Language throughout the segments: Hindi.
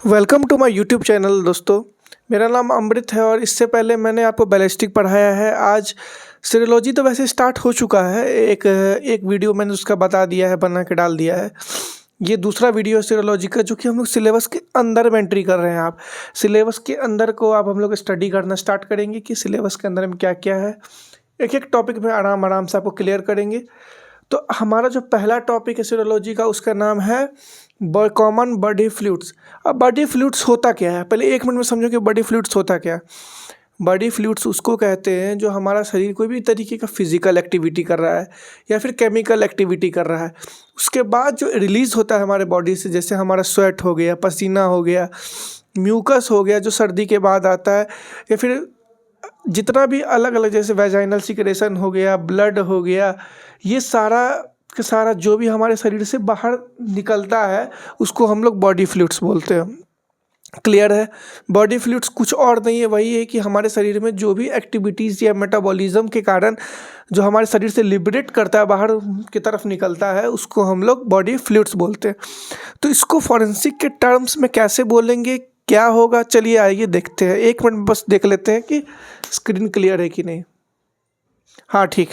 Welcome to my YouTube channel दोस्तों। मेरा नाम अमृत है और इससे पहले मैंने आपको बैलिस्टिक पढ़ाया है। आज सीरोलॉजी तो वैसे स्टार्ट हो चुका है, एक वीडियो मैंने उसका बता दिया है, बना के डाल दिया है। ये दूसरा वीडियो है सीरोलॉजी का, जो कि हम लोग सिलेबस के अंदर में एंट्री कर रहे हैं। आप सिलेबस के अंदर को आप हम लोग स्टडी करना स्टार्ट करेंगे कि सिलेबस के अंदर में क्या क्या है। एक एक टॉपिक में आराम आराम से आपको क्लियर करेंगे। तो हमारा जो पहला टॉपिक है सीरोलॉजी का, उसका नाम है कॉमन बॉडी फ्लूइड्स। अब बॉडी फ्लूइड्स होता क्या है, पहले एक मिनट में समझो कि बॉडी फ्लूइड्स होता क्या है। बॉडी फ्लूइड्स उसको कहते हैं जो हमारा शरीर कोई भी तरीके का फिजिकल एक्टिविटी कर रहा है या फिर केमिकल एक्टिविटी कर रहा है, उसके बाद जो रिलीज़ होता है हमारे बॉडी से, जैसे हमारा स्वेट हो गया, पसीना हो गया, म्यूकस हो गया जो सर्दी के बाद आता है, या फिर जितना भी अलग अलग जैसे वेजाइनल सिक्रेशन हो गया, ब्लड हो गया, ये सारा का सारा जो भी हमारे शरीर से बाहर निकलता है उसको हम लोग बॉडी फ्लूइड्स बोलते हैं। क्लियर है। बॉडी फ्लूइड्स कुछ और नहीं है, वही है कि हमारे शरीर में जो भी एक्टिविटीज़ या मेटाबॉलिज्म के कारण जो हमारे शरीर से लिबरेट करता है, बाहर की तरफ निकलता है, उसको हम लोग बॉडी फ्लूइड्स बोलते हैं। तो इसको फॉरेंसिक के टर्म्स में कैसे बोलेंगे, क्या होगा, चलिए आइए देखते हैं। एक मिनट बस देख लेते हैं कि स्क्रीन क्लियर है कि नहीं। हाँ ठीक।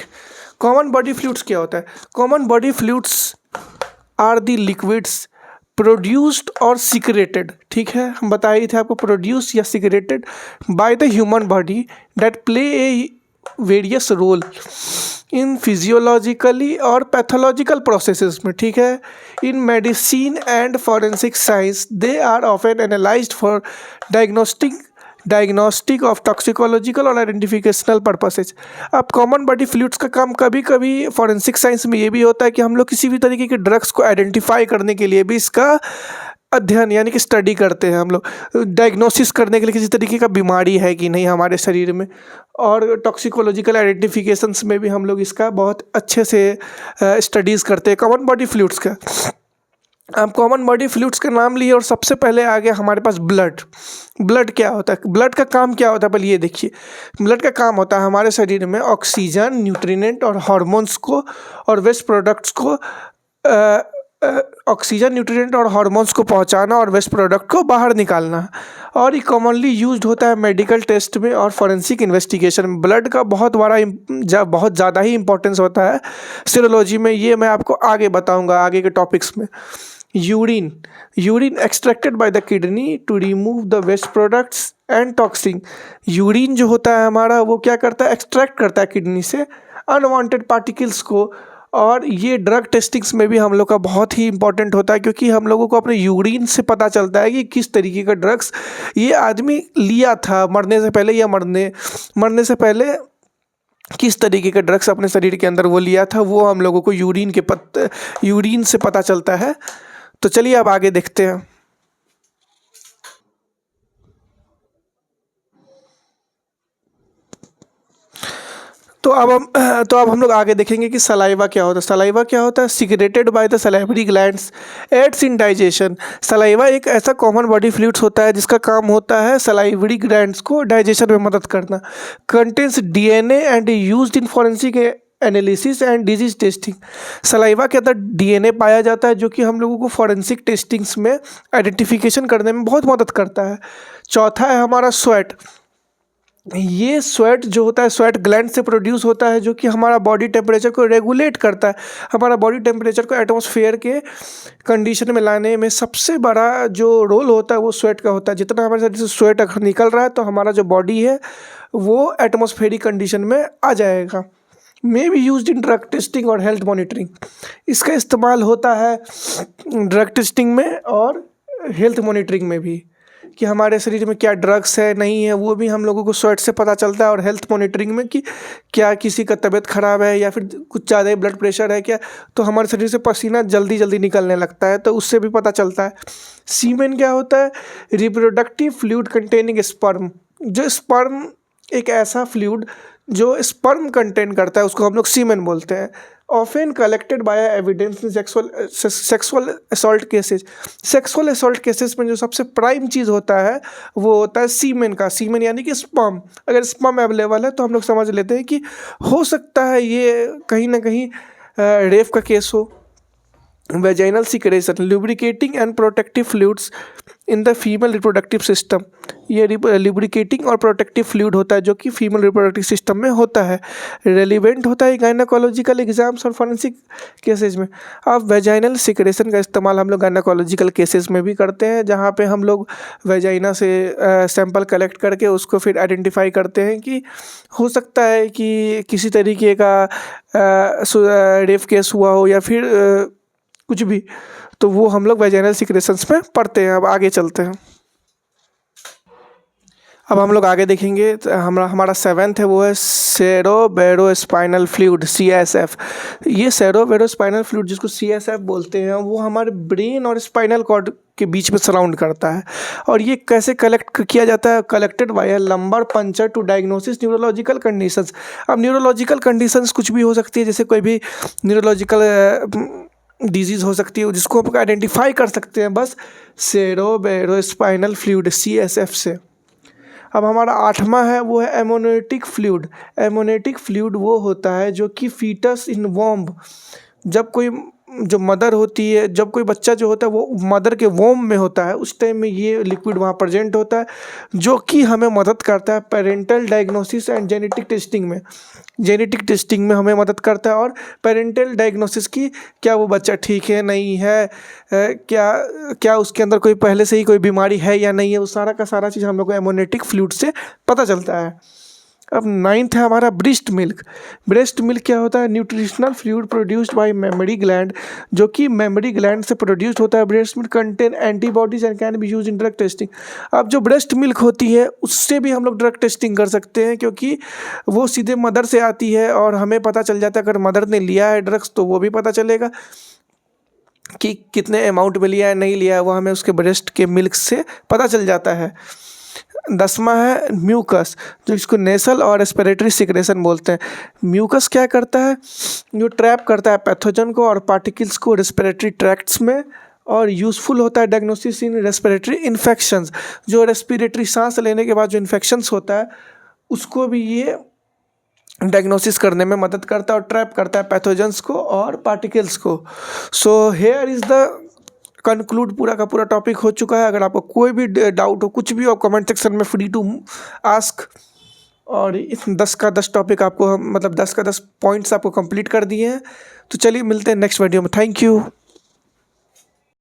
कॉमन बॉडी फ्लूइड्स क्या होता है? Common body fluids are the liquids produced और सिक्रेटेड, ठीक है, हम बताए थे आपको, प्रोड्यूस या secreted by the human body that play a various role in physiologically और पैथोलॉजिकल प्रोसेसेस में, ठीक है। In medicine and forensic science they are often analysed for diagnostic of toxicological और आइडेंटिफिकेशनल पर्पसेज। अब कॉमन बॉडी फ्लूइड्स का काम कभी कभी फॉरेंसिक साइंस में ये भी होता है कि हम लोग किसी भी तरीके के ड्रग्स को आइडेंटिफाई करने के लिए भी इसका अध्ययन यानी कि स्टडी करते हैं। हम लोग डायग्नोसिस करने के लिए किसी तरीके का बीमारी है कि नहीं हमारे शरीर में, और टॉक्सिकोलॉजिकल आइडेंटिफिकेशंस में भी हम लोग इसका बहुत अच्छे से स्टडीज़ करते हैं कॉमन बॉडी फ्लूइड्स का। आप कॉमन बॉडी फ्लूइड्स का नाम लिए और सबसे पहले आ गया हमारे पास ब्लड। ब्लड क्या होता है, ब्लड का काम क्या होता है, पहले ये देखिए। ब्लड का काम होता है हमारे शरीर में ऑक्सीजन, न्यूट्रिएंट और हार्मोन्स को और वेस्ट प्रोडक्ट्स को ऑक्सीजन, न्यूट्रिएंट और हार्मोन्स को पहुंचाना और वेस्ट प्रोडक्ट को बाहर निकालना। और ये कॉमनली यूज्ड होता है मेडिकल टेस्ट में और फॉरेंसिक इन्वेस्टिगेशन में। ब्लड का बहुत बहुत ज़्यादा ही इंपॉर्टेंस होता है सीरोलॉजी में, ये मैं आपको आगे बताऊंगा आगे के टॉपिक्स में। Urine extracted by the kidney to remove the waste products and toxin. Urine जो होता है हमारा, वो क्या करता है, एक्सट्रैक्ट करता है किडनी से अनवांटेड पार्टिकल्स को। और ये ड्रग टेस्टिंग्स में भी हम लोग का बहुत ही इंपॉर्टेंट होता है, क्योंकि हम लोगों को अपने यूरिन से पता चलता है कि किस तरीके का ड्रग्स ये आदमी लिया था मरने से पहले, या मरने से पहले किस तरीके का ड्रग्स अपने शरीर के अंदर वो लिया था, वो हम लोगों को यूरिन से पता चलता है। तो चलिए अब आगे देखते हैं। तो अब हम लोग आगे देखेंगे कि सलाइवा क्या होता है। सलाइवा क्या होता है? Secreted by the salivary glands, aids in digestion. Saliva एक ऐसा कॉमन बॉडी फ्लूइड्स होता है जिसका काम होता है सलाइवरी ग्लैंड्स को डाइजेशन में मदद करना। Contains DNA and used in forensic analysis and disease testing. Saliva के अंदर डीएनए पाया जाता है जो कि हम लोगों को फॉरेंसिक टेस्टिंग्स में आइडेंटिफिकेशन करने में बहुत मदद करता है। चौथा है हमारा स्वेट। ये स्वेट जो होता है, स्वेट ग्लैंड से प्रोड्यूस होता है, जो कि हमारा बॉडी टेम्परेचर को रेगुलेट करता है। हमारा बॉडी टेम्परेचर को एटमॉस्फेयर के कंडीशन में लाने में सबसे बड़ा जो रोल होता है वो स्वेट का होता है। जितना हमारे शरीर से स्वेट अगर निकल रहा है तो हमारा जो बॉडी है वो एटमॉस्फेरिक कंडीशन में आ जाएगा। May be used in drug testing और हेल्थ मॉनिटरिंग। इसका इस्तेमाल होता है ड्रग टेस्टिंग में और हेल्थ मॉनिटरिंग में भी, कि हमारे शरीर में क्या ड्रग्स है नहीं है, वो भी हम लोगों को स्वेट से पता चलता है। और हेल्थ मॉनिटरिंग में कि क्या किसी का तबीयत ख़राब है या फिर कुछ ज़्यादा ही ब्लड प्रेशर है क्या, तो हमारे शरीर से पसीना जल्दी जल्दी निकलने लगता है, तो उससे भी पता चलता है। सीमेन क्या होता है? Reproductive fluid containing sperm. जो स्पर्म एक ऐसा फ्लूइड जो स्पर्म कंटेन करता है उसको हम लोग सीमेन बोलते हैं। Often collected by evidence in sexual assault cases. Sexual assault cases में जो सबसे प्राइम चीज़ होता है वो होता है सीमेन का। सीमेन यानी कि स्पर्म। अगर स्पर्म अवेलेबल है तो हम लोग समझ लेते हैं कि हो सकता है ये कहीं ना कहीं रेप का केस हो। vaginal secretion, lubricating and protective fluids in the female reproductive system. ये लिब्रिकेटिंग और प्रोटेक्टिव फ्लूइड होता है जो कि फीमेल रिप्रोडक्टिव सिस्टम में होता है। रेलिवेंट होता है गायनाकोलॉजिकल एग्जाम्स और फॉरेंसिक केसेस में। अब वेजाइनल सिक्रेशन का इस्तेमाल हम लोग गायनाकोलॉजिकल केसेस में भी करते हैं, जहाँ पे हम लोग वेजाइना से सैंपल कलेक्ट करके उसको फिर आइडेंटिफाई करते हैं कि हो सकता है कि किसी तरीके का रेप केस हुआ हो या फिर कुछ भी, तो वो हम लोग वेजाइनल सिक्रेशंस में पढ़ते हैं। अब आगे चलते हैं। अब हम लोग आगे देखेंगे तो हमारा 7th है, वो है सेरोब्रोस्पाइनल फ्लूइड CSF। ये सेरोब्रोस्पाइनल फ्लूइड जिसको CSF बोलते हैं, वो हमारे ब्रेन और स्पाइनल कॉर्ड के बीच में सराउंड करता है। और ये कैसे कलेक्ट किया जाता है? Collected by lumbar puncture to diagnosis neurological conditions. अब न्यूरोलॉजिकल कंडीशंस कुछ भी हो सकती है, जैसे कोई भी न्यूरोलॉजिकल डिजीज़ हो सकती है जिसको हम आइडेंटिफाई कर सकते हैं बस सेरोब्रोस्पाइनल फ्लूइड CSF से। अब हमारा 8वां है, वो है एमोनेटिक फ्लूइड। एमोनेटिक फ्लूइड वो होता है जो कि फीटस इन वोम्ब, जब कोई जो मदर होती है, जब कोई बच्चा जो होता है वो मदर के वोम में होता है, उस टाइम में ये लिक्विड वहाँ प्रेजेंट होता है, जो कि हमें मदद करता है parental diagnosis and genetic testing में। जेनेटिक टेस्टिंग में हमें मदद करता है और पेरेंटल डायग्नोसिस की, क्या वो बच्चा ठीक है नहीं है, क्या उसके अंदर कोई पहले से ही कोई बीमारी है या नहीं है, वो सारा का सारा चीज़ हम लोग को एमोनेटिक फ्लूइड से पता चलता है। अब 9th है हमारा ब्रेस्ट मिल्क। ब्रेस्ट मिल्क क्या होता है? Nutritional fluid produced by mammary gland, जो कि मेमरी ग्लैंड से प्रोड्यूस्ड होता है। Breast milk contain antibodies and can be use in drug testing. अब जो ब्रेस्ट मिल्क होती है उससे भी हम लोग ड्रग टेस्टिंग कर सकते हैं, क्योंकि वो सीधे मदर से आती है और हमें पता चल जाता है अगर मदर ने लिया है ड्रग्स तो वो भी पता चलेगा कि कितने अमाउंट में लिया है नहीं लिया है, वो हमें उसके ब्रेस्ट के मिल्क से पता चल जाता है। 10वां है म्यूकस, जो इसको नेसल और रेस्पिरेटरी सिक्रेशन बोलते हैं। म्यूकस क्या करता है? जो ट्रैप करता है पैथोजन को और पार्टिकल्स को रेस्पिरेटरी ट्रैक्ट्स में, और यूज़फुल होता है डायग्नोसिस इन रेस्पिरेटरी इन्फेक्शंस। जो रेस्पिरेटरी सांस लेने के बाद जो इन्फेक्शंस होता है उसको भी ये डायग्नोसिस करने में मदद करता है और ट्रैप करता है पैथोजन्स को और पार्टिकल्स को। So here is the conclude, पूरा का पूरा टॉपिक हो चुका है। अगर आपको कोई भी डाउट हो, कुछ भी हो, कमेंट सेक्शन में फ्री टू आस्क। और इस 10 का 10 टॉपिक आपको हम 10 का 10 पॉइंट्स आपको कंप्लीट कर दिए हैं। तो चलिए मिलते हैं नेक्स्ट वीडियो में। Thank you.